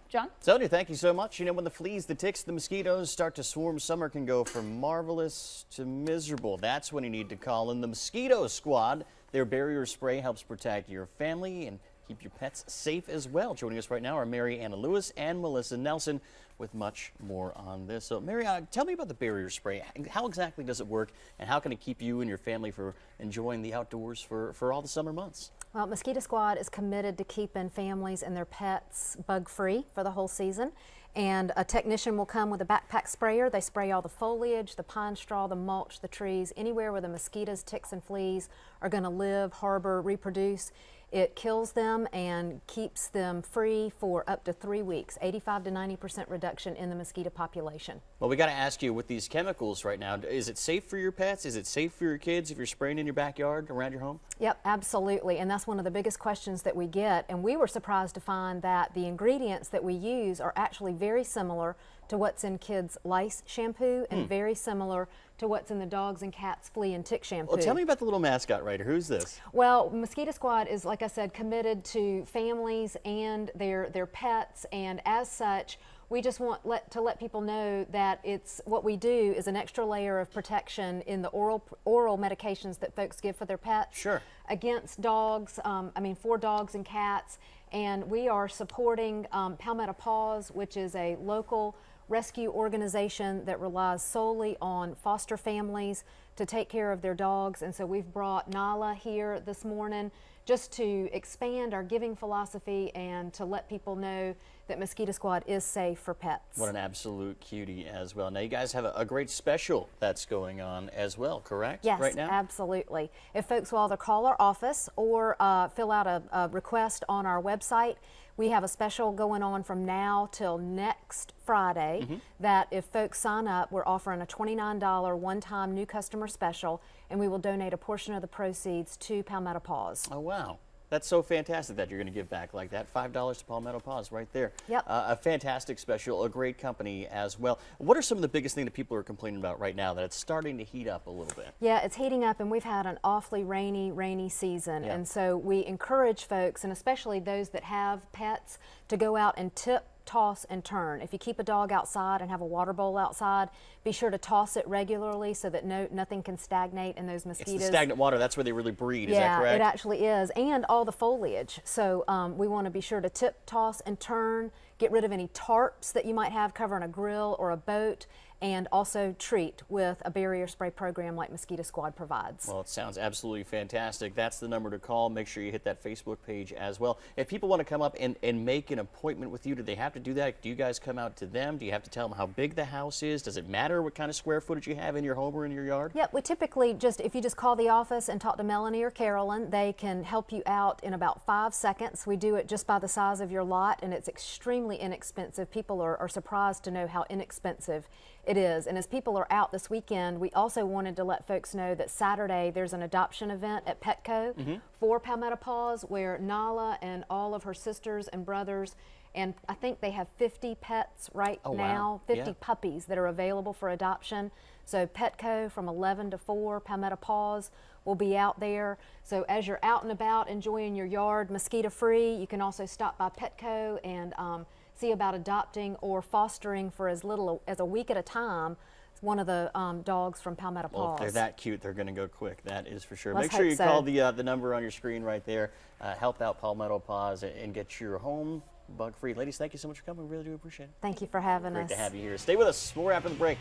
John? Sonia, thank you so much. You know, when the fleas, the ticks, the mosquitoes start to swarm, summer can go from marvelous to miserable. That's when you need to call in the Mosquito Squad. Their barrier spray helps protect your family and keep your pets safe as well. Joining us right now are Mary Anna Lewis and Melissa Nelson with much more on this. So, Mary, tell me about the barrier spray. How exactly does it work, and how can it keep you and your family for enjoying the outdoors for all the summer months? Well, Mosquito Squad is committed to keeping families and their pets bug-free for the whole season. And a technician will come with a backpack sprayer. They spray all the foliage, the pine straw, the mulch, the trees, anywhere where the mosquitoes, ticks, and fleas are going to live, harbor, reproduce. It kills them and keeps them free for up to 3 weeks, 85 to 90% reduction in the mosquito population. Well, we got to ask you, with these chemicals right now, is it safe for your pets? Is it safe for your kids if you're spraying in your backyard, around your home? Yep, absolutely. And that's one of the biggest questions that we get. And we were surprised to find that the ingredients that we use are actually very similar to what's in kids' lice shampoo and very similar to what's in the dogs and cats flea and tick shampoo. Well, tell me about the little mascot right here. Who's this? Well, Mosquito Squad is, like I said, committed to families and their pets, and as such, we just want to let people know that it's what we do is an extra layer of protection in the oral medications that folks give for their pets. Sure. Against dogs, for dogs and cats, and we are supporting Palmetto Paws, which is a local rescue organization that relies solely on foster families to take care of their dogs. And so we've brought Nala here this morning just to expand our giving philosophy and to let people know that Mosquito Squad is safe for pets. What an absolute cutie as well. Now, you guys have a great special that's going on as well, correct? Yes, right now? Absolutely. If folks will either call our office or fill out a request on our website, we have a special going on from now till next Friday that if folks sign up, we're offering a $29 one-time new customer special, and we will donate a portion of the proceeds to Palmetto Paws. Oh, wow. That's so fantastic that you're going to give back like that. $5 to Palmetto Paws right there. Yep. A fantastic special, a great company as well. What are some of the biggest things that people are complaining about right now that it's starting to heat up a little bit? Yeah, it's heating up, and we've had an awfully rainy season. Yeah. And so we encourage folks, and especially those that have pets, to go out and tip, toss, and turn. If you keep a dog outside and have a water bowl outside, be sure to toss it regularly so that nothing can stagnate in those mosquitoes. It's the stagnant water. That's where they really breed. Yeah, is that correct? it actually is, and all the foliage. So we want to be sure to tip, toss, and turn, get rid of any tarps that you might have covering a grill or a boat, and also treat with a barrier spray program like Mosquito Squad provides. Well, it sounds absolutely fantastic. That's the number to call. Make sure you hit that Facebook page as well. If people want to come up and make an appointment with you, do they have to do that? Do you guys come out to them? Do you have to tell them how big the house is? Does it matter what kind of square footage you have in your home or in your yard? Yep, we typically if you just call the office and talk to Melanie or Carolyn, they can help you out in about 5 seconds. We do it just by the size of your lot, and it's extremely inexpensive. People are surprised to know how inexpensive it is. And as people are out this weekend, we also wanted to let folks know that Saturday there's an adoption event at Petco for Palmetto Paws, where Nala and all of her sisters and brothers, and I think they have 50 pets right now, 50 puppies that are available for adoption. So Petco from 11 to 4, Palmetto Paws will be out there. So as you're out and about enjoying your yard mosquito free, you can also stop by Petco and see about adopting or fostering for as little as a week at a time one of the dogs from Palmetto Paws. Well, if they're that cute, they're going to go quick. That is for sure. Let's Make sure hope you so. call the number on your screen right there. Help out Palmetto Paws and get your home bug-free. Ladies, thank you so much for coming. We really do appreciate it. Thank you for having us. Great to have you here. Stay with us. More after the break.